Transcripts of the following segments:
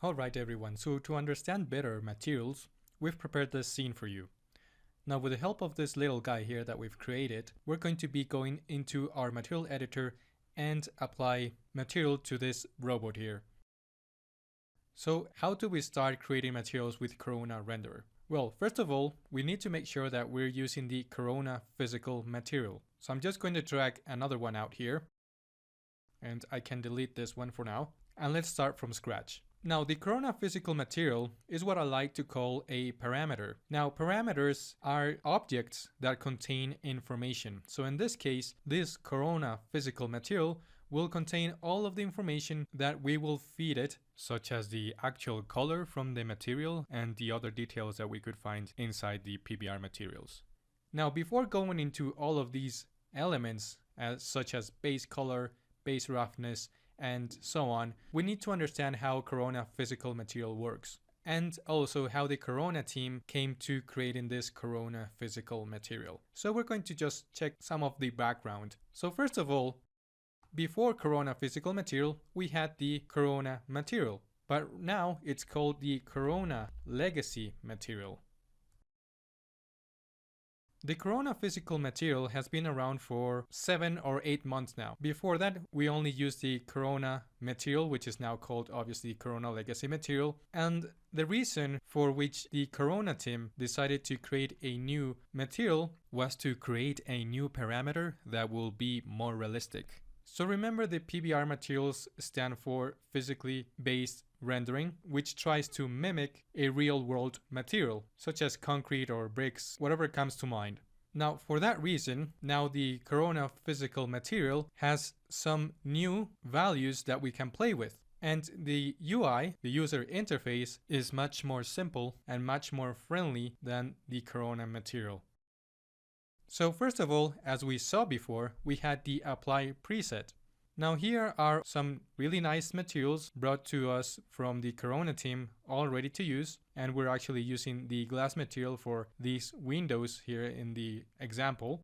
Alright everyone, so to understand better materials, we've prepared this scene for you. Now with the help of this little guy here that we've created, we're going to be going into our material editor and apply material to this robot here. So how do we start creating materials with Corona Renderer? Well, first of all, we need to make sure that we're using the Corona physical material. So I'm just going to drag another one out here, and I can delete this one for now. And let's start from scratch. Now, the Corona physical material is what I like to call a parameter. Now, parameters are objects that contain information. So in this case, this Corona physical material will contain all of the information that we will feed it, such as the actual color from the material and the other details that we could find inside the PBR materials. Now, before going into all of these elements, such as base color, base roughness, and so on, we need to understand how Corona physical material works, and also how the Corona team came to creating this Corona physical material. So we're going to just check some of the background. So first of all, before Corona physical material, we had the Corona material, but now it's called the Corona legacy material. The Corona physical material has been around for 7 or 8 months now. Before that, we only used the Corona material, which is now called obviously Corona legacy material. And the reason for which the Corona team decided to create a new material was to create a new parameter that will be more realistic. So remember, the PBR materials stand for physically based rendering, which tries to mimic a real world material, such as concrete or bricks, whatever comes to mind. Now, for that reason, now the Corona physical material has some new values that we can play with. And the UI, the user interface, is much more simple and much more friendly than the Corona material. So first of all, as we saw before, we had the apply preset. Now here are some really nice materials brought to us from the Corona team, all ready to use. And we're actually using the glass material for these windows here in the example.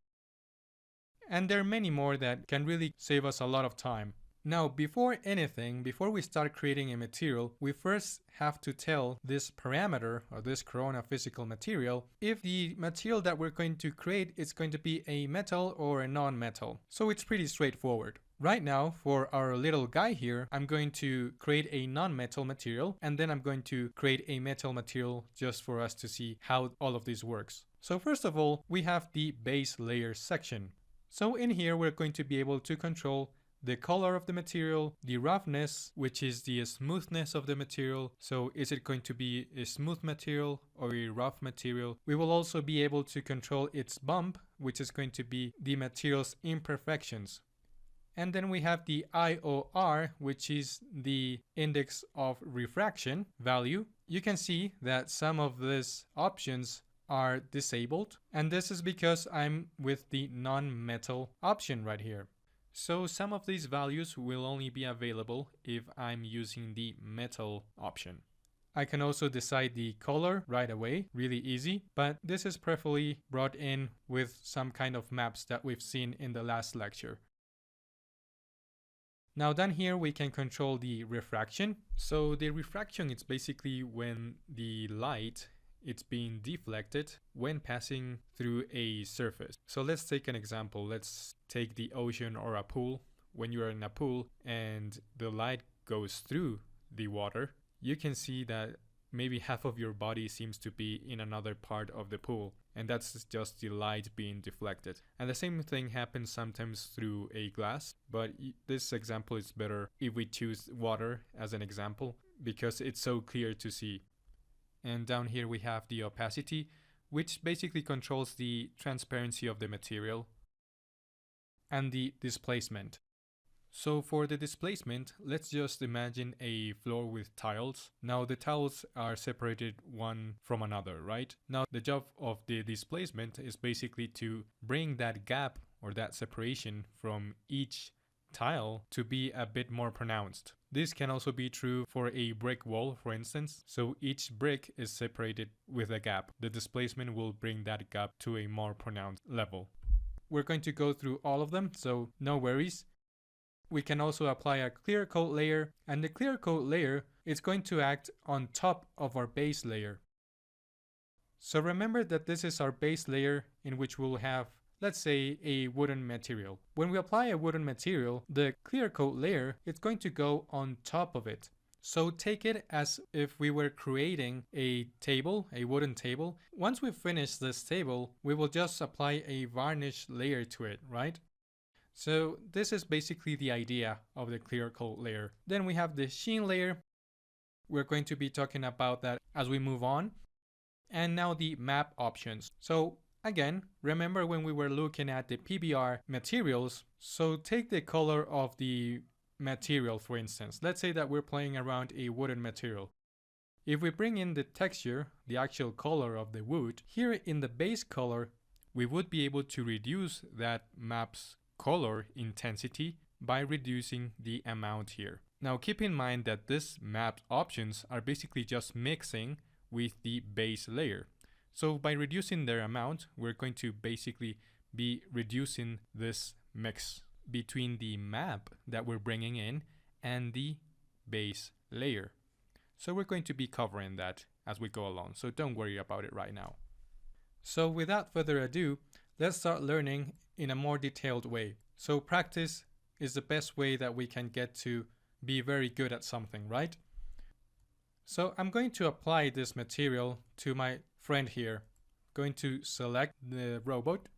And there are many more that can really save us a lot of time. Now, before anything, before we start creating a material, we first have to tell this parameter, or this Corona physical material, if the material that we're going to create is going to be a metal or a non-metal. So it's pretty straightforward. Right now, for our little guy here, I'm going to create a non-metal material, and then I'm going to create a metal material just for us to see how all of this works. So first of all, we have the base layer section. So in here, we're going to be able to control the color of the material, the roughness, which is the smoothness of the material. So is it going to be a smooth material or a rough material? We will also be able to control its bump, which is going to be the material's imperfections. And then we have the IOR, which is the index of refraction value. You can see that some of these options are disabled, and this is because I'm with the non-metal option right here. So some of these values will only be available if I'm using the metal option. I can also decide the color right away, really easy, but this is preferably brought in with some kind of maps that we've seen in the last lecture. Now down here we can control the refraction. So the refraction is basically when the light it's being deflected when passing through a surface. So let's take an example. Let's take the ocean or a pool. When you are in a pool and the light goes through the water, you can see that maybe half of your body seems to be in another part of the pool, and that's just the light being deflected. And the same thing happens sometimes through a glass, but this example is better if we choose water as an example because it's so clear to see. And down here we have the opacity, which basically controls the transparency of the material, and the displacement. So for the displacement, let's just imagine a floor with tiles. Now the tiles are separated one from another, right? Now the job of the displacement is basically to bring that gap or that separation from each tile to be a bit more pronounced. This can also be true for a brick wall, for instance. So each brick is separated with a gap. The displacement will bring that gap to a more pronounced level. We're going to go through all of them, so no worries. we can also apply a clear coat layer, and the clear coat layer is going to act on top of our base layer. So remember that this is our base layer in which we'll have, let's say, a wooden material. When we apply a wooden material, the clear coat layer is going to go on top of it. So take it as if we were creating a table, a wooden table. Once we finish this table, we will just apply a varnish layer to it, right? So this is basically the idea of the clear coat layer. Then we have the sheen layer. We're going to be talking about that as we move on. And now the map options. So again, remember when we were looking at the PBR materials, so take the color of the material, for instance. Let's say that we're playing around a wooden material. If we bring in the texture, the actual color of the wood, here in the base color, we would be able to reduce that map's color intensity by reducing the amount here. Now keep in mind that this map options are basically just mixing with the base layer. So by reducing their amount, we're going to basically be reducing this mix between the map that we're bringing in and the base layer. So we're going to be covering that as we go along, so don't worry about it right now. So without further ado, let's start learning in a more detailed way. So practice is the best way that we can get to be very good at something, right? So I'm going to apply this material to my friend here. Going to select the robot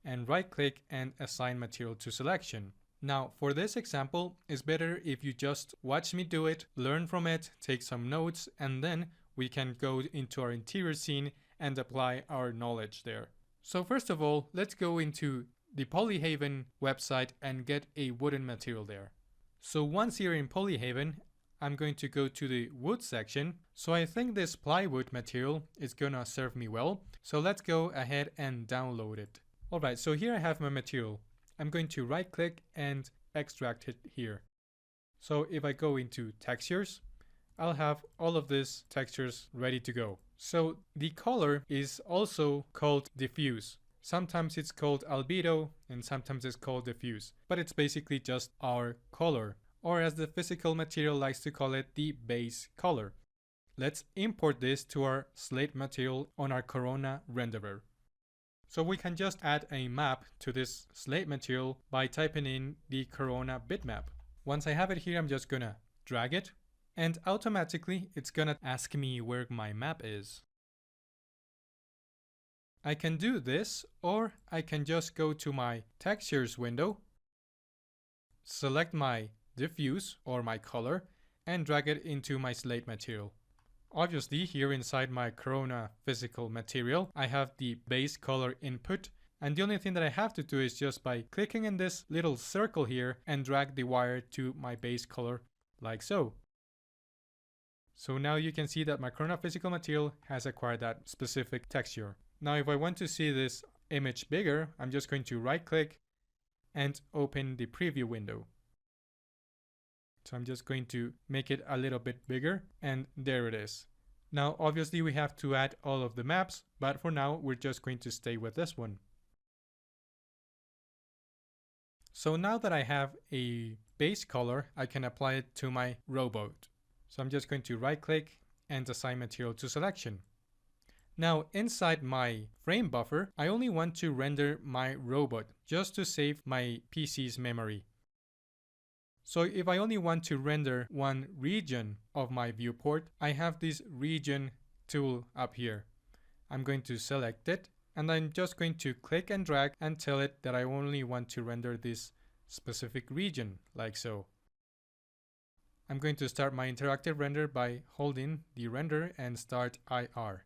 and right click and assign material to selection. Now for this example, it's better if you just watch me do it, learn from it, take some notes, and then we can go into our interior scene and apply our knowledge there. So first of all, let's go into the Polyhaven website and get a wooden material there. So once you're in Polyhaven, I'm going to go to the wood section. So I think this plywood material is gonna serve me well. So let's go ahead and download it. Alright, so here I have my material. I'm going to right click and extract it here. So if I go into textures, I'll have all of these textures ready to go. So the color is also called diffuse. Sometimes it's called albedo and sometimes it's called diffuse, but it's basically just our color, or as the physical material likes to call it, the base color. Let's import this to our Slate material on our Corona renderer. So we can just add a map to this Slate material by typing in the Corona bitmap. Once I have it here, I'm just gonna drag it, and automatically it's gonna ask me where my map is. I can do this, or I can just go to my textures window, select my diffuse or my color, and drag it into my Slate material. Obviously, here inside my Corona physical material, I have the base color input, and the only thing that I have to do is just by clicking in this little circle here and drag the wire to my base color like so. So now you can see that my Corona physical material has acquired that specific texture. Now if I want to see this image bigger, I'm just going to right click and open the preview window. So I'm just going to make it a little bit bigger, and there it is. Now obviously we have to add all of the maps, but for now we're just going to stay with this one. So now that I have a base color, I can apply it to my robot. So I'm just going to right click and assign material to selection. Now inside my frame buffer, I only want to render my robot just to save my PC's memory. So if I only want to render one region of my viewport, I have this region tool up here. I'm going to select it, and I'm just going to click and drag and tell it that I only want to render this specific region, like so. I'm going to start my interactive render by holding the render and start IR.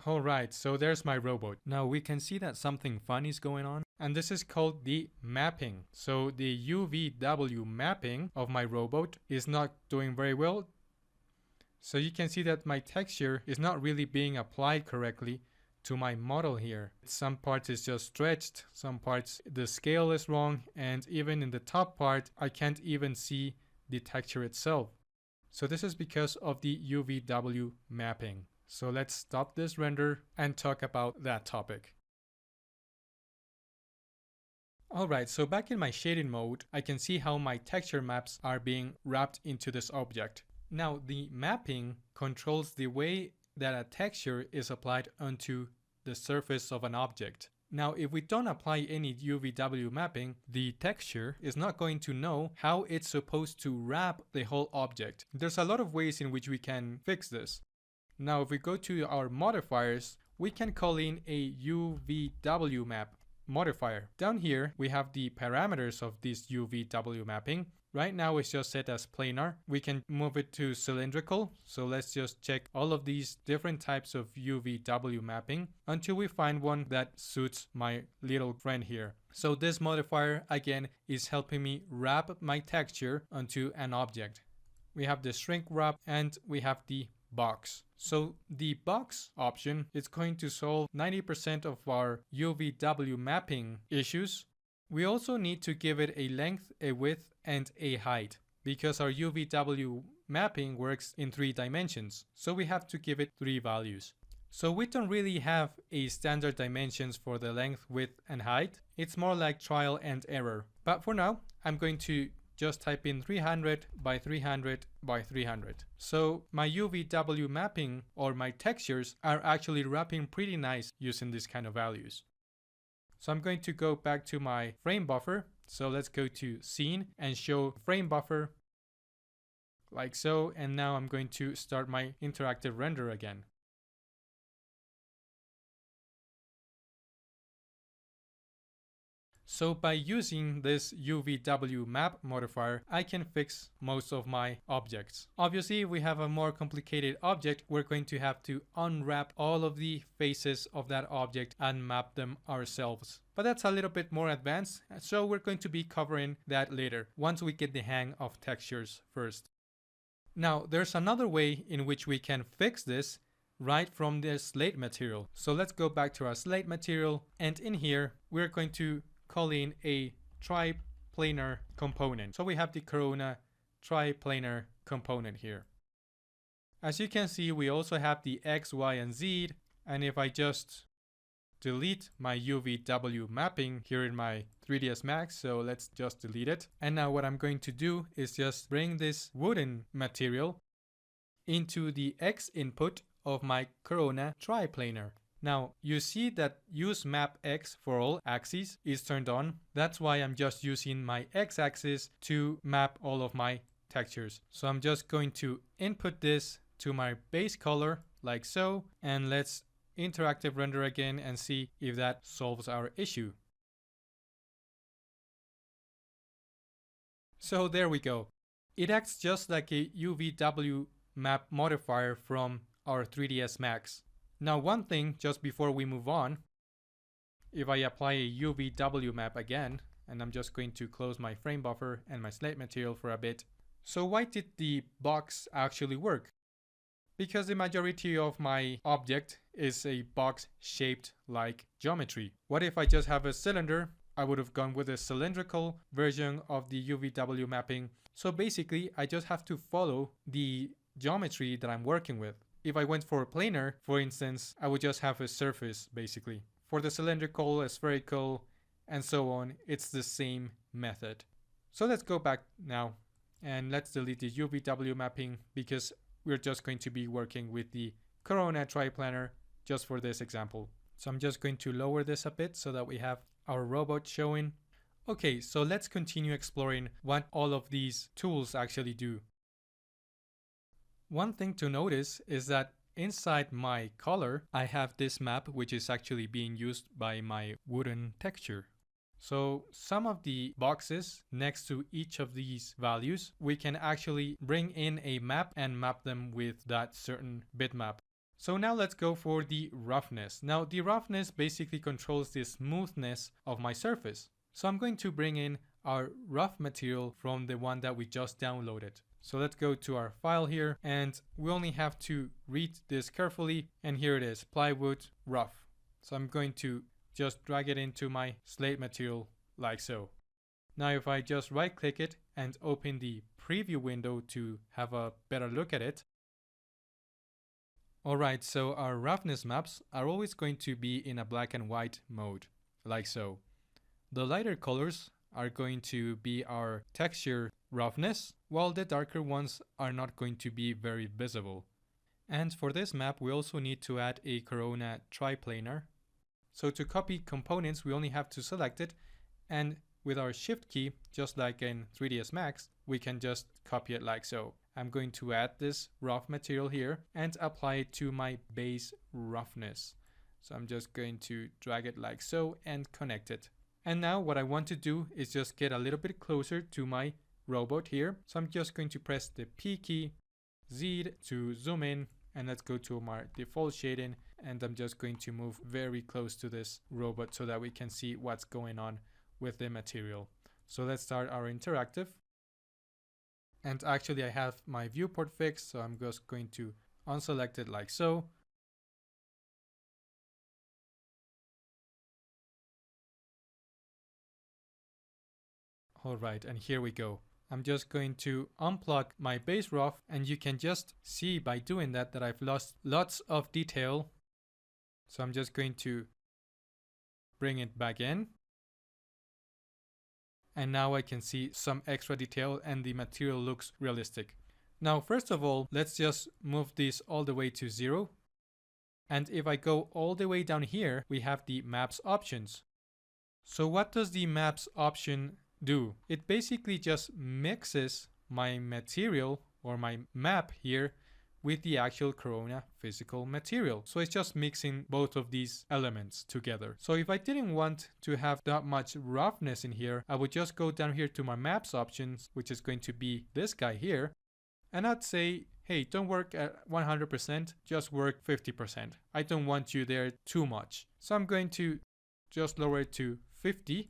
Alright, so there's my robot. Now we can see that something fun is going on, and this is called the mapping. So the UVW mapping of my robot is not doing very well. So you can see that my texture is not really being applied correctly to my model here. Some parts is just stretched, some parts the scale is wrong, and even in the top part I can't even see the texture itself. So this is because of the UVW mapping. So let's stop this render and talk about that topic. Alright, so back in my shading mode, I can see how my texture maps are being wrapped into this object. Now, the mapping controls the way that a texture is applied onto the surface of an object. Now, if we don't apply any UVW mapping, the texture is not going to know how it's supposed to wrap the whole object. There's a lot of ways in which we can fix this. Now, if we go to our modifiers, we can call in a UVW map modifier. Down here, we have the parameters of this UVW mapping. Right now it's just set as planar. We can move it to cylindrical. So let's just check all of these different types of UVW mapping until we find one that suits my little friend here. So this modifier again is helping me wrap my texture onto an object. We have the shrink wrap and we have the box. So the box option is going to solve 90% of our UVW mapping issues. We also need to give it a length, a width, and a height because our UVW mapping works in 3 dimensions. So we have to give it 3 values. So we don't really have a standard dimensions for the length, width, and height. It's more like trial and error. But for now, I'm going to just type in 300 by 300 by 300. So my UVW mapping or my textures are actually wrapping pretty nice using this kind of values. So I'm going to go back to my frame buffer. So let's go to scene and show frame buffer like so. And now I'm going to start my interactive render again. So by using this UVW map modifier, I can fix most of my objects. Obviously, if we have a more complicated object, we're going to have to unwrap all of the faces of that object and map them ourselves. But that's a little bit more advanced, so we're going to be covering that later, once we get the hang of textures first. Now, there's another way in which we can fix this right from the Slate material. So let's go back to our Slate material, and in here, we're going to call in a triplanar component. So we have the Corona triplanar component here. As you can see, we also have the X, Y, and Z. And if I just delete my UVW mapping here in my 3ds Max, so let's just delete it. And now what I'm going to do is just bring this wooden material into the X input of my Corona triplanar. Now, you see that use map X for all axes is turned on. That's why I'm just using my X axis to map all of my textures. So I'm just going to input this to my base color like so. And let's interactive render again and see if that solves our issue. So there we go. It acts just like a UVW map modifier from our 3ds Max. Now, one thing just before we move on, if I apply a UVW map again, and I'm just going to close my frame buffer and my Slate material for a bit. So why did the box actually work? Because the majority of my object is a box shaped like geometry. What if I just have a cylinder? I would have gone with a cylindrical version of the UVW mapping. So basically, I just have to follow the geometry that I'm working with. If I went for a planar, for instance, I would just have a surface basically. For the cylindrical, a spherical, and so on, it's the same method. So let's go back now and let's delete the UVW mapping because we're just going to be working with the Corona triplanar just for this example. So I'm just going to lower this a bit so that we have our robot showing. Okay, so let's continue exploring what all of these tools actually do. One thing to notice is that inside my color, I have this map which is actually being used by my wooden texture. So some of the boxes next to each of these values, we can actually bring in a map and map them with that certain bitmap. So now let's go for the roughness. Now the roughness basically controls the smoothness of my surface. So I'm going to bring in our rough material from the one that we just downloaded. So let's go to our file here and we only have to read this carefully, and here it is, plywood rough. So I'm going to just drag it into my Slate material like so. Now if I just right click it and open the preview window to have a better look at it. Alright, so our roughness maps are always going to be in a black and white mode, like so. The lighter colors are going to be our texture roughness, while the darker ones are not going to be very visible. And for this map, we also need to add a Corona triplanar. So to copy components, we only have to select it, and with our Shift key, just like in 3ds Max, we can just copy it like so. I'm going to add this rough material here and apply it to my base roughness. So I'm just going to drag it like so and connect it. And now what I want to do is just get a little bit closer to my robot here. So I'm just going to press the P key, Z to zoom in, and let's go to my default shading, and I'm just going to move very close to this robot so that we can see what's going on with the material. So let's start our interactive. And actually I have my viewport fixed, so I'm just going to unselect it like so. Alright, and here we go. I'm just going to unplug my base rough, and you can just see by doing that I've lost lots of detail. So I'm just going to bring it back in. And now I can see some extra detail and the material looks realistic. Now, first of all, let's just move this all the way to 0. And if I go all the way down here, we have the maps options. So what does the maps option do? It basically just mixes my material or my map here with the actual Corona physical material. So it's just mixing both of these elements together. So if I didn't want to have that much roughness in here, I would just go down here to my maps options, which is going to be this guy here. And I'd say, hey, don't work at 100%, just work 50%. I don't want you there too much. So I'm going to just lower it to 50.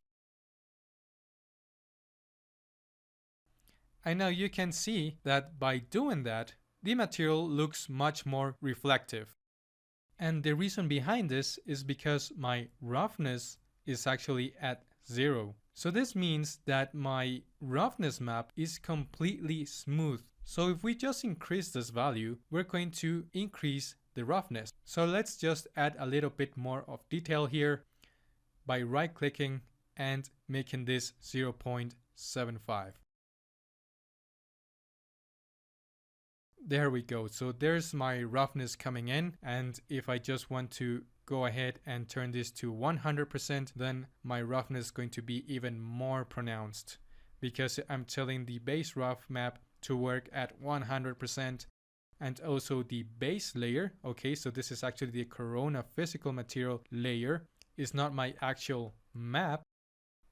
And now you can see that by doing that, the material looks much more reflective. And the reason behind this is because my roughness is actually at 0. So this means that my roughness map is completely smooth. So if we just increase this value, we're going to increase the roughness. So let's just add a little bit more of detail here by right-clicking and making this 0.75. There we go. So there's my roughness coming in, and if I just want to go ahead and turn this to 100%, then my roughness is going to be even more pronounced because I'm telling the base rough map to work at 100%, and also the base layer. Okay, so this is actually the Corona physical material layer, is not my actual map.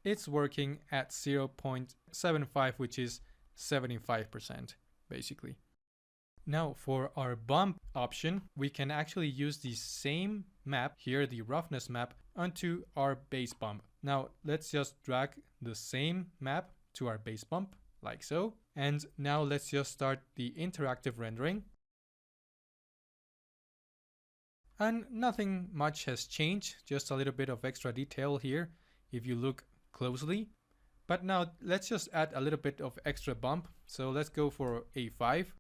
It's working at 0.75, which is 75% basically. Now for our bump option, we can actually use the same map here, the roughness map, onto our base bump. Now let's just drag the same map to our base bump like so. And now let's just start the interactive rendering. And nothing much has changed, just a little bit of extra detail here if you look closely. But now let's just add a little bit of extra bump. So let's go for a 5.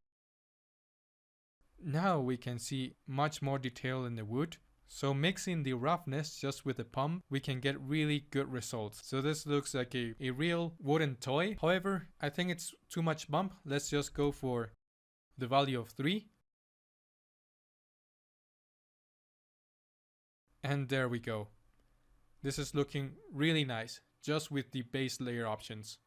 Now we can see much more detail in the wood. So mixing the roughness just with the pump, we can get really good results. So this looks like a real wooden toy. However, I think it's too much bump. Let's just go for the value of 3. And there we go. This is looking really nice, just with the base layer options.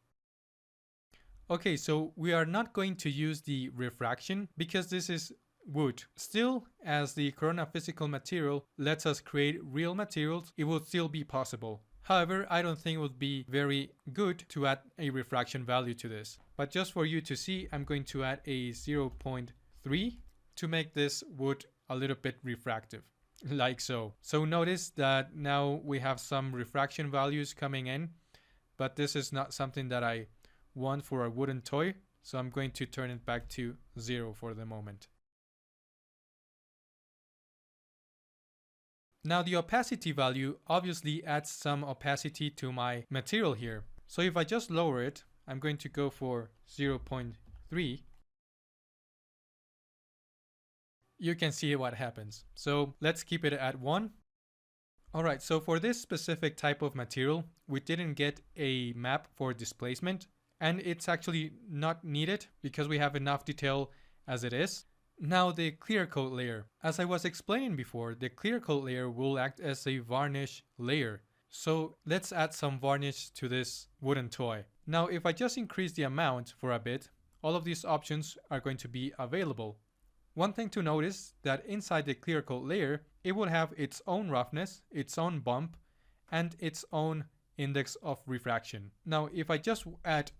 Okay, so we are not going to use the refraction because this is wood. Still, as the Corona physical material lets us create real materials, it will still be possible. However, I don't think it would be very good to add a refraction value to this. But just for you to see, I'm going to add a 0.3 to make this wood a little bit refractive, like so. So notice that now we have some refraction values coming in, but this is not something that I want for a wooden toy. So I'm going to turn it back to 0 for the moment. Now the opacity value obviously adds some opacity to my material here. So if I just lower it, I'm going to go for 0.3. You can see what happens. So let's keep it at 1. Alright, so for this specific type of material, we didn't get a map for displacement, and it's actually not needed because we have enough detail as it is. Now the clear coat layer. As I was explaining before, the clear coat layer will act as a varnish layer. So let's add some varnish to this wooden toy. Now if I just increase the amount for a bit, all of these options are going to be available. One thing to notice that inside the clear coat layer, it will have its own roughness, its own bump, and its own index of refraction. Now if I just add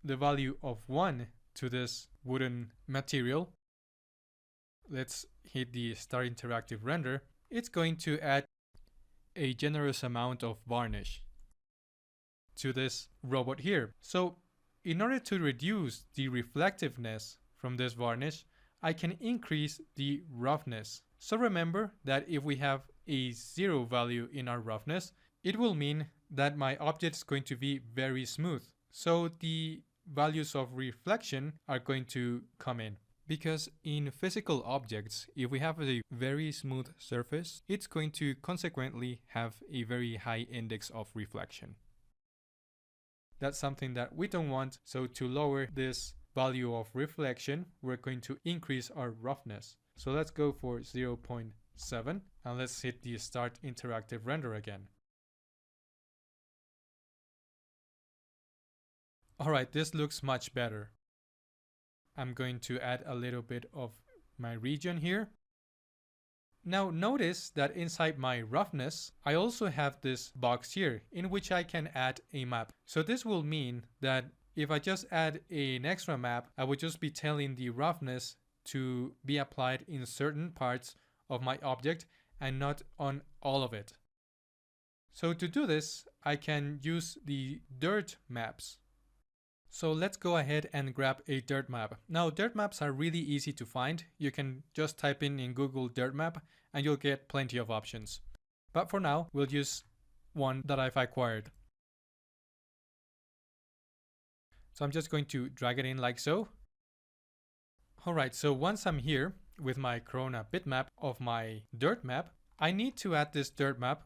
the value of 1 to this wooden material, let's hit the start interactive render, it's going to add a generous amount of varnish to this robot here. So in order to reduce the reflectiveness from this varnish, I can increase the roughness. So remember that if we have a 0 value in our roughness, it will mean that my object is going to be very smooth. So the values of reflection are going to come in. Because in physical objects, if we have a very smooth surface, it's going to consequently have a very high index of reflection. That's something that we don't want, so to lower this value of reflection, we're going to increase our roughness. So let's go for 0.7 and let's hit the start interactive render again. Alright, this looks much better. I'm going to add a little bit of my region here. Now notice that inside my roughness, I also have this box here in which I can add a map. So this will mean that if I just add an extra map, I would just be telling the roughness to be applied in certain parts of my object and not on all of it. So to do this, I can use the dirt maps. So let's go ahead and grab a dirt map. Now dirt maps are really easy to find. You can just type in Google dirt map and you'll get plenty of options. But for now, we'll use one that I've acquired. So I'm just going to drag it in like so. Alright, so once I'm here with my Corona bitmap of my dirt map, I need to add this dirt map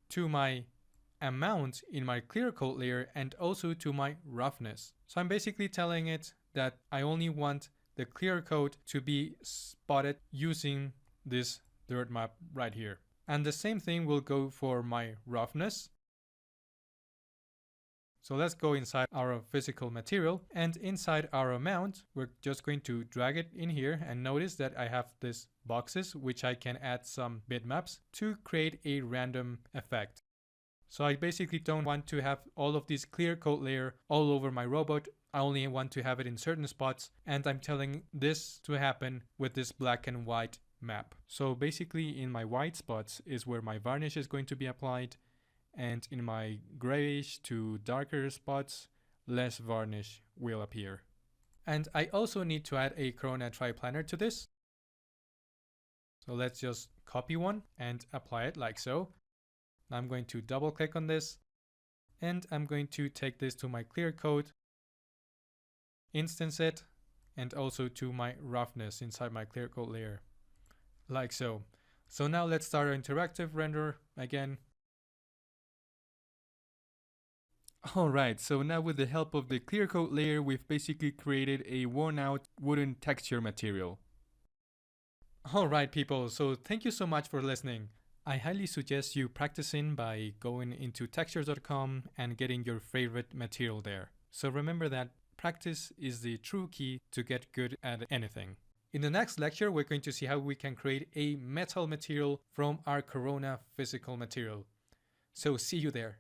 to my amount in my clear coat layer and also to my roughness. So I'm basically telling it that I only want the clear coat to be spotted using this dirt map right here. And the same thing will go for my roughness. So let's go inside our physical material, and inside our amount, we're just going to drag it in here, and notice that I have these boxes which I can add some bitmaps to create a random effect. So I basically don't want to have all of this clear coat layer all over my robot. I only want to have it in certain spots, and I'm telling this to happen with this black and white map. So basically in my white spots is where my varnish is going to be applied, and in my grayish to darker spots, less varnish will appear. And I also need to add a Corona triplanar to this. So let's just copy one and apply it like so. I'm going to double click on this, and I'm going to take this to my clear coat, instance it, and also to my roughness inside my clear coat layer, like so. So now let's start our interactive render again. Alright, so now with the help of the clear coat layer, we've basically created a worn out wooden texture material. Alright people, so thank you so much for listening. I highly suggest you practicing by going into textures.com and getting your favorite material there. So remember that practice is the true key to get good at anything. In the next lecture, we're going to see how we can create a metal material from our Corona physical material. So see you there.